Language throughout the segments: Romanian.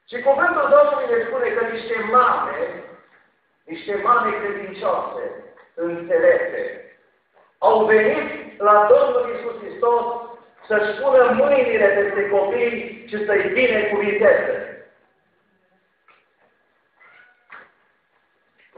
Și cuvântul Domnului ne spune că niște mame credincioase, înțelepte, au venit la Domnul Iisus Hristos să-și pună mâinile peste copii și să-i binecuvinteze.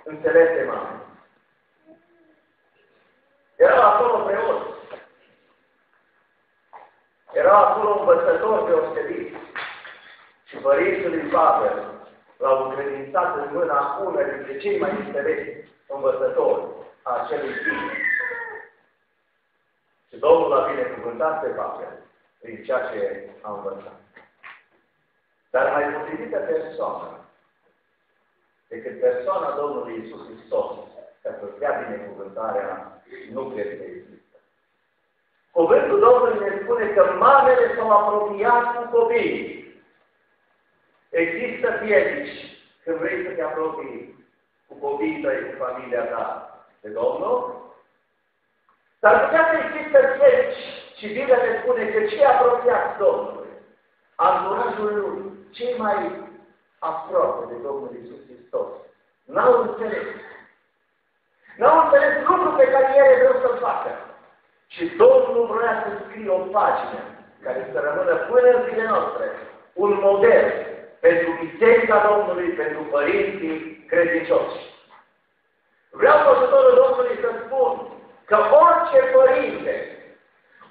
Înțelepte mame. Erau acolo preoți. Erau acolo învățători deosebiți. Și părinții lui Pavel l-au încredințat în mâna unul dintre cei mai înțelepți învățători a acelui timp. Și Domnul l-a binecuvântat pe Pavel prin ceea ce a învățat. Dar mai potrivită persoană decât persoana Domnului Iisus Hristos, ca să-ți dea binecuvântarea, nu cred că există. Cuvântul Domnului ne spune că mamele s-au apropiat cu copiii. Există piedici când vrei să te apropii cu copiii tăi, cu familia ta de Domnul? Dar putea să există piedici și Biblia ne spune că cei apropiați Domnului, anturajul lui, cei mai aproape de Domnul Iisus Hristos, n-au înțeles. N-au înțeles lucrul pe care el vreau să-l facă. Și Domnul vrea să scrie o pagină care să rămână până în zilele noastre un model pentru Biserica Domnului, pentru părinții credincioși. Vreau cu ajutorul Domnului să spun că orice părinte,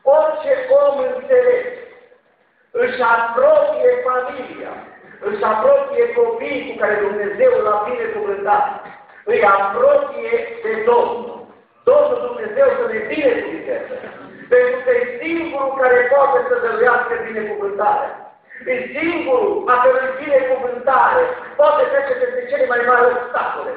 orice om înțeles, își apropie familia, își apropie copiii cu care Dumnezeu l-a binecuvântat, îi apropie de Domnul. Domnul Dumnezeu să ne binecuvânteze, pentru că e singurul care poate să dăruiască binecuvântarea. E singurul a cărui binecuvântare poate trece peste cele mai mari obstacole,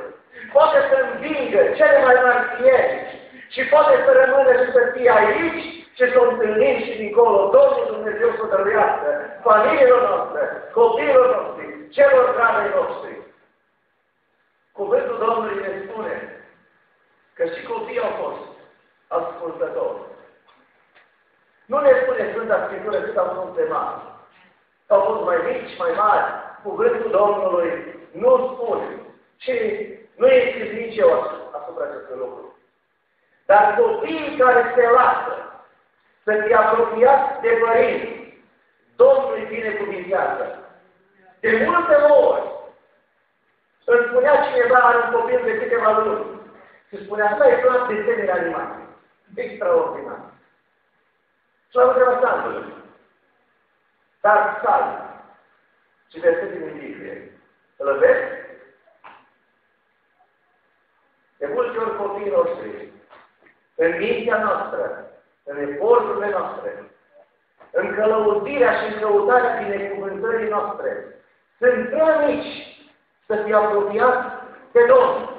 poate să învingă cele mai mari piedici și poate să rămână și să fie aici și să o întâlnim și dincolo. Domnul Dumnezeu să dăruiască familiilor noastre, copiilor noștri, celor dragi noștri. Cuvântul Domnului ne spune că și copiii au fost ascultători. Nu ne spune Sfânta Scriptură cât au fost de mari. Au fost mai mici, mai mari. Cuvântul Domnului nu spune. Și nu este nici eu asupra acestui lucru. Dar copiii care se lasă să fie apropiați de părinți, Domnul îi binecuvintează. De multe ori, îmi spunea cineva, are un copil de câteva luni, și spunea, asta e clar desenele animate. Extraordinar. Și l-am întrebat altfel. Dar stai și versetul din Biblie. Îl vezi? De multe ori copiii noștri, în mintea noastră, în eforturile noastre, în călăuzirea și în căutarea binecuvântării noastre, sunt prea mici să fie apropiați de Domnul.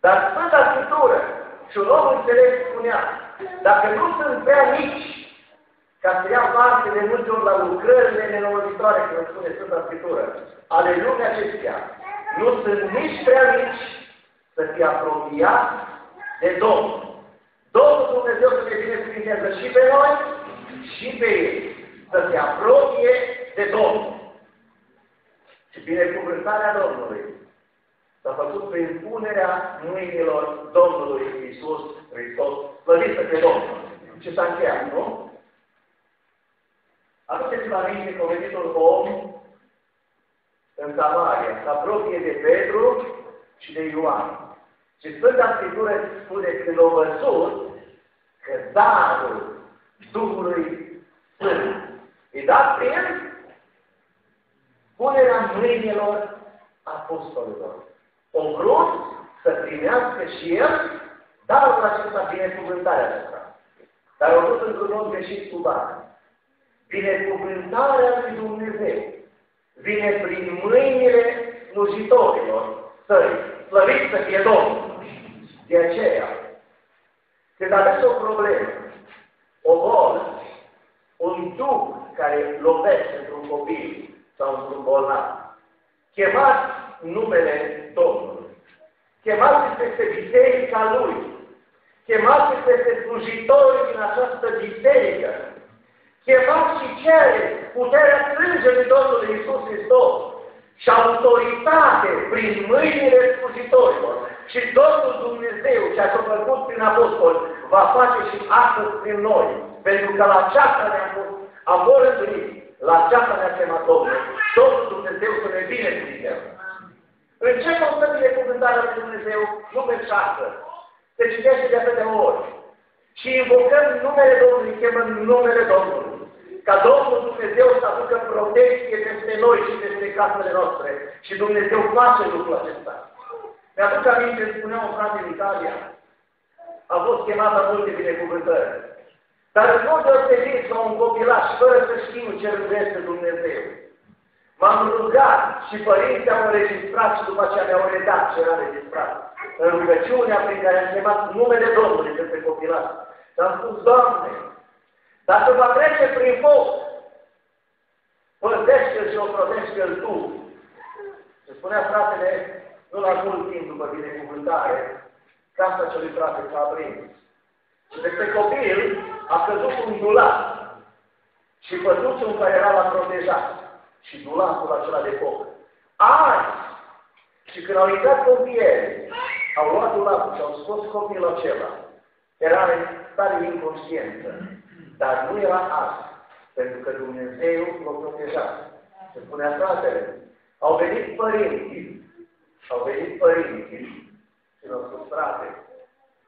Dar Sfânta Scriptură și un om înțelept spunea, dacă nu sunt prea mici ca să ia parte de multe ori la lucrările nenorocitoare, cum spune Sfânta Scriptură, ale lumii acestea, nu sunt nici prea mici să fie apropiați de Domnul. Domnul Dumnezeu să ne binecuvinteze și pe noi și pe ei, să se apropie de Domnul. Și binecuvântarea Domnului s-a făcut prin punerea mâinilor Domnului Iisus Hristos, slăvit să fie Domnul. Și s-a încheiat, nu? Aduceți-vă aminte povestitul om în Samaria, se apropie de Petru și de Ioan. Și Sfânta Scriptură spune că l-a văzut că darul Duhului Sfânt e dat prin punerea mâinilor apostolilor. O vrut să primească și el darul acesta, binecuvântarea aceasta. Dar o vrut într-un mod greșit cu bani. Binecuvântarea lui Dumnezeu vine prin mâinile slujitorilor săi. Slăvit să fie Domnul. De aceea, când aveți o problemă, o bolă, un duh care lovește într-un copil sau într-un bolnav, chemați numele Domnului. Chemați peste biserica Lui. Chemați peste slujitorii din această biserică. Chemați și cereți puterea strângerii Domnului Iisus Hristos autoritate prin mâinile slujitorilor. Și Domnul Dumnezeu, ceea ce a făcut prin apostoli, va face și astăzi prin noi. Pentru că la aceasta ne-am pus, am rânduit, la aceasta ne-a chemat Domnul. Domnul Dumnezeu să ne binecuvântăm. În ce constă binecuvântarea lui Dumnezeu? Numele 6. Se citește de atâtea ori. Și invocăm numele Domnului, chemăm numele Domnului. Ca Domnul Dumnezeu să aducă protecție peste noi și peste casele noastre. Și Dumnezeu face lucrul acesta. Mi-aduc aminte, spunea un frate în Italia, a fost chemat la multe binecuvântări. Dar în mod deosebit la un copilaș, fără să știu ce rânduiește Dumnezeu. M-am rugat și părinții au înregistrat și după aceea mi-au redat ce era înregistrat. În rugăciunea prin care am chemat numele Domnului pentru copilaș. Și am spus, Doamne, dacă va trece prin foc, păzește-l și ocrotește-l Tu. Și spunea fratele, nu la mult timp după binecuvântare, casa celui frate s-a aprins. Și peste copil a căzut un dulap și pătuțul care era la protejat și dulapul acela de foc. Azi! Și când au intrat pompieri, au luat dulapul și au scos copilul acela. Era în stare inconștiență, dar nu era azi, pentru că Dumnezeu l-a protejat. Se spunea fratele, au venit părinții și l-au spus, frate,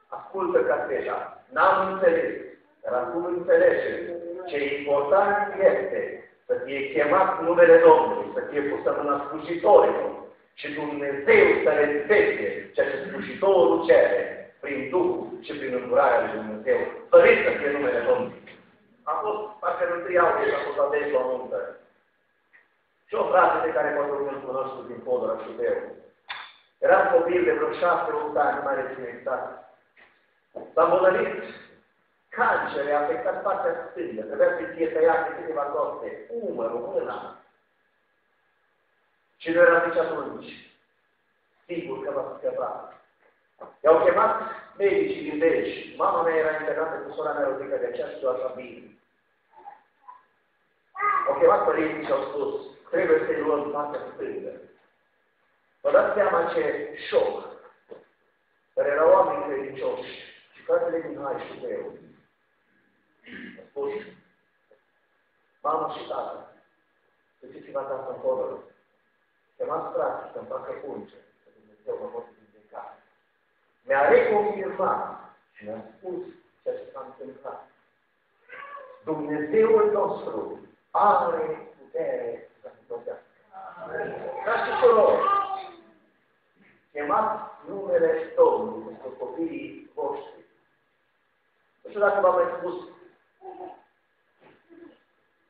ascultă cateja, n-am înțeles, dar acum înțelege ce important este să fie chemat numele Domnului, să fie pus în mâna slujitorilor și Dumnezeu să respecte ceea ce slujitorul cere prin Duhul și prin îndurarea lui Dumnezeu. Făriți să fie numele Domnului. Am fost parcă în 1 august, am fost adeci la nuntă. Și o frate de care poate îl cunosc din Podora și eu. Eram copil de vreo 7-8 ani, nu mai rețin exact. S-a îmbolnăvit cancere, a afectat partea stângă, trebuia să fie tăiate câteva coste, umărul, mâna. Și nu era nici atunci sigur că va scăpa. I-au chemat medicii din Deci. Mama mea era internată cu sora mea Rodica, de aceea știu așa bine. Au chemat părinții și au spus, trebuie să-i luăm partea stângă. Vă dați seama ce șoc. Dar erau oameni credincioși și fratele din Hai și eu. A spus, mama și tată, duceți-vă acasă în Podoră. Chemați frații să-mi facă punce, că Dumnezeu mă poate vindeca. Mi-a reconfirmat și mi-a spus ceea ce s-a întâmplat. Dumnezeul nostru are putere să ne plătească. Frați și surori, chemați numele Domnului pentru copiii voștri. Nu știu dacă v-am mai spus.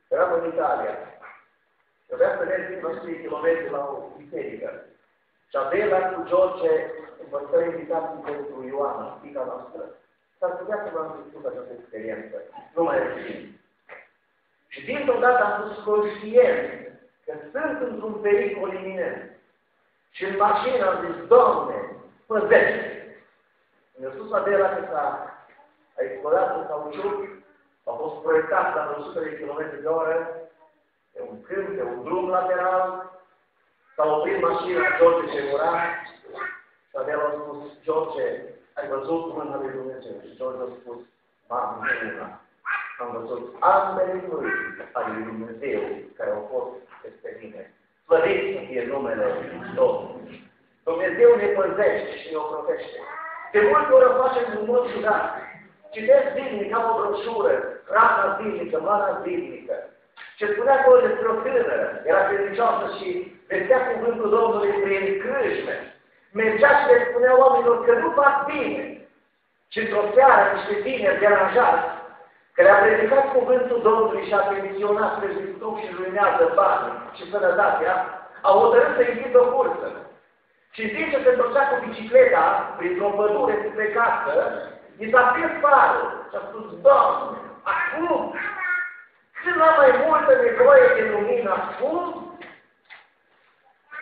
Eram în Italia. Trebuia să merg din 100 km la o biserică. Și Adela cu George învățări invitații pentru Ioana, fiica noastră. S-ar putea să v-am spus această experiență. Nu mai rețin. Și dintr-o dată am fost conștient că sunt într-un pericol iminent. Și în mașină am zis, Doamne, păzește! Mi-a spus Adela că a explodat un cauciuc, a fost proiectat la 100 de km de oră, pe un câmp, pe un drum lateral, s-a oprit mașina, George ce ura, și Adela a spus, George, ai văzut mâna lui Dumnezeu? Și George a spus, mamă, nu una. Am văzut ambele mâini ale lui Dumnezeu care au fost peste mine. Slăviți să fie numele Domnului. Dumnezeu ne păzește și ne ocrotește. De multe ori o facem în mod ciudat. Citesc zilnic, am o broșură, hrana zilnică, mana zilnică. Ce spunea acolo despre o tânără, era credincioasă și vestea cuvântul Domnului prin crâșme. Mergea și le spunea oamenilor că nu fac bine. Și într-o seară, niște tineri deranjați, că le-a predicat cuvântul Domnului și a atenționat spre distrug și ruinează banii și sănătatea, au hotărât să închidă o cursă. Și în timp ce se întorcea cu bicicleta printr-o pădure splecată, i s-a prins farul și a spus, Doamne, acum, când am mai multă nevoie de lumină acum,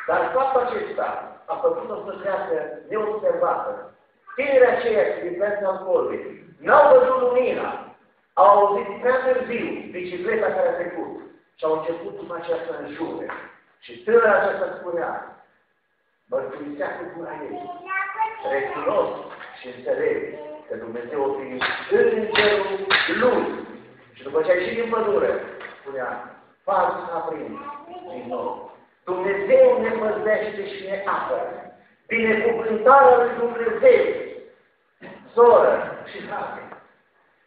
dar faptul acesta a făcut-o să treacă neobservată. Tinerii aceia și diferența alcoolului n-au văzut lumina, au auzit prea târziu bicicleta care a trecut și au început după aceea să înjure. Și tânăra aceasta spunea, mărturisea cu gura ei. Recunosc și înțeleg că Dumnezeu o fi îngerul lui. Și după ce a ieșit din pădure, spunea, falul s-a aprins din nou. Dumnezeu ne păzește și ne apără. Binecuvântarea lui Dumnezeu, soră și frate.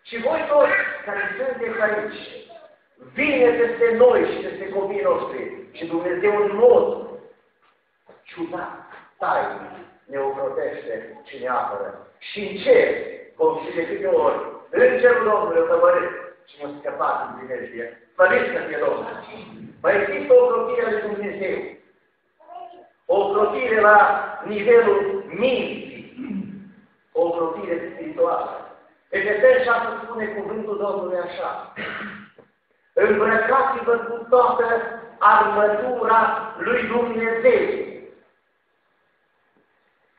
Și voi toți care sunteți aici, vine peste noi și peste copiii noștri. Și Dumnezeu în mod ciudat, tainic, ne ocrotește și ne apără. Și în cer vom ști de câte ori Îngerul Domnului o tăvărât și ne-a scăpat în primejdie. Slăviți să fie Domnul! Mai există o ocrotire a lui Dumnezeu. O ocrotire la nivelul minții. O ocrotire spirituală. Efeseni 6 spune cuvântul Domnului așa. Îmbrăcați-vă cu toată armătura lui Dumnezeu.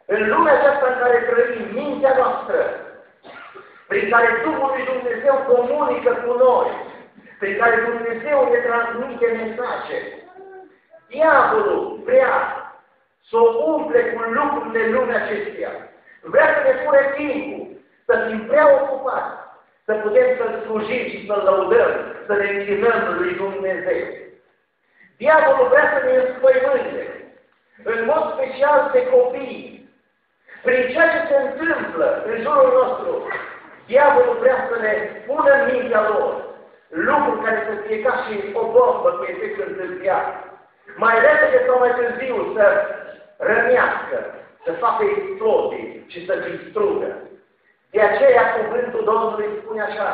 În lumea aceasta în care trăim, mintea noastră, prin care Duhul lui Dumnezeu comunică cu noi, prin care Dumnezeu ne transmite mesaje, diavolul vrea să o umple cu lucrurile lumea acesteia. Vrea să ne pune timpul, să fim prea ocupați, să putem să-L slujim și să-L lăudăm, să ne închinăm lui Dumnezeu. Diavolul vrea să ne înspăimânte, în mod special pe copii. Prin ceea ce se întâmplă în jurul nostru, diavolul vrea să ne pună în mintea lor lucruri care să fie ca și o bombă cu efect întârziat. Mai repede sau mai târziu să rănească, să facă explozii și să distrugă. De aceea cuvântul Domnului spune așa,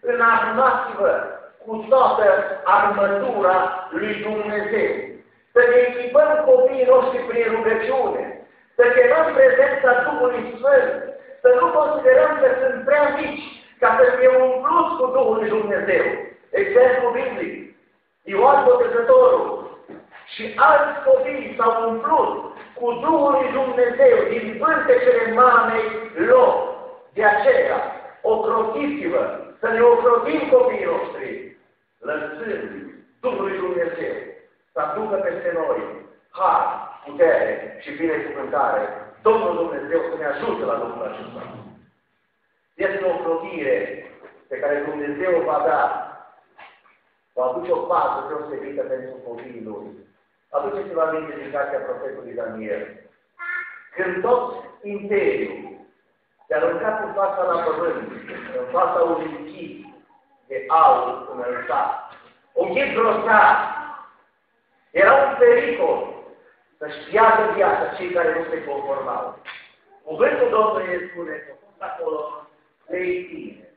înarmați-vă cu toată armătura lui Dumnezeu. Să ne echipăm copiii noștri prin rugăciune, să chemăm prezența Duhului Sfânt, să nu considerăm că sunt prea mici, ca să fie umpluți cu Duhul lui Dumnezeu. Exemplu biblic, Ioan Botezătorul și alți copii s-au umplut cu Duhul lui Dumnezeu din pântecele mamei lor. De aceea, ocrotiți-vă, să ne ocrotim copiii noștri, lăsând Duhul lui Dumnezeu să aducă peste noi har, putere și binecuvântare. Domnul Dumnezeu să ne ajute la lucrul acesta. Este o ocrotire pe care Dumnezeu va da, va aduce o pază deosebită pentru copiii Lui. Aduceți-vă aminte din cartea profetului Daniel. Când tot imperiul se aruncat în fața la pământ, în fața unui chip de aur înălțat, un chip grozav, era un pericol să-și piardă viața cei care nu se conformau. Cuvântul Domnului ne spune că au fost acolo trei tineri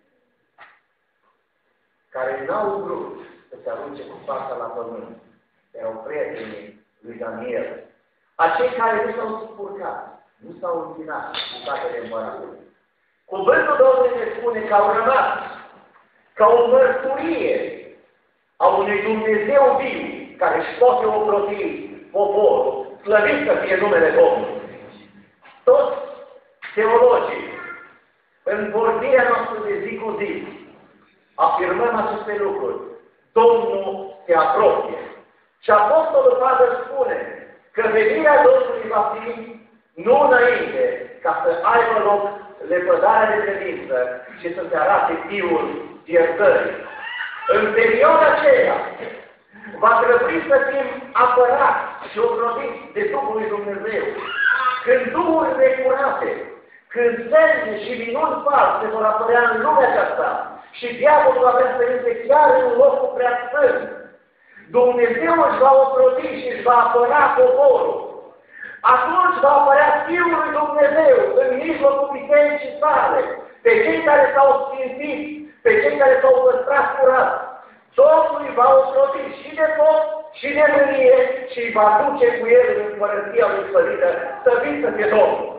care n-au vrut să se arunce cu fața la pământ. Erau prietenii lui Daniel. Acei care nu s-au spurcat, nu s-au închinat cu fratele împăratului. Cuvântul Domnului ne spune că au rămas ca o mărturie a unui Dumnezeu viu care își poate ocroti poporul. Slăvit să fie numele Domnului. Toți teologii, în vorbirea noastră de zi cu zi, afirmăm aceste lucruri. Domnul se apropie. Și Apostolul Pavel spune că venirea Domnului va fi nu înainte, ca să aibă loc lepădarea de credință și să se arate Fiul iertării. În perioada aceea, va trebui să fim apărați și ocrotiți de Duhul lui Dumnezeu. Când Duhuri necurate, când semne și minuni false vor apărea în lumea aceasta și diavolul va vrea să intre chiar în locul prea sfânt, Dumnezeu își va ocroti și își va apăra poporul. Atunci va apărea Fiul lui Dumnezeu în mijlocul bisericii sale, pe cei care s-au sfințit, pe cei care s-au păstrat curați. Domnul îi va ocroti și de foc și de mânie și îi va duce cu el în împărăția lui slăvită, să fie Domnul.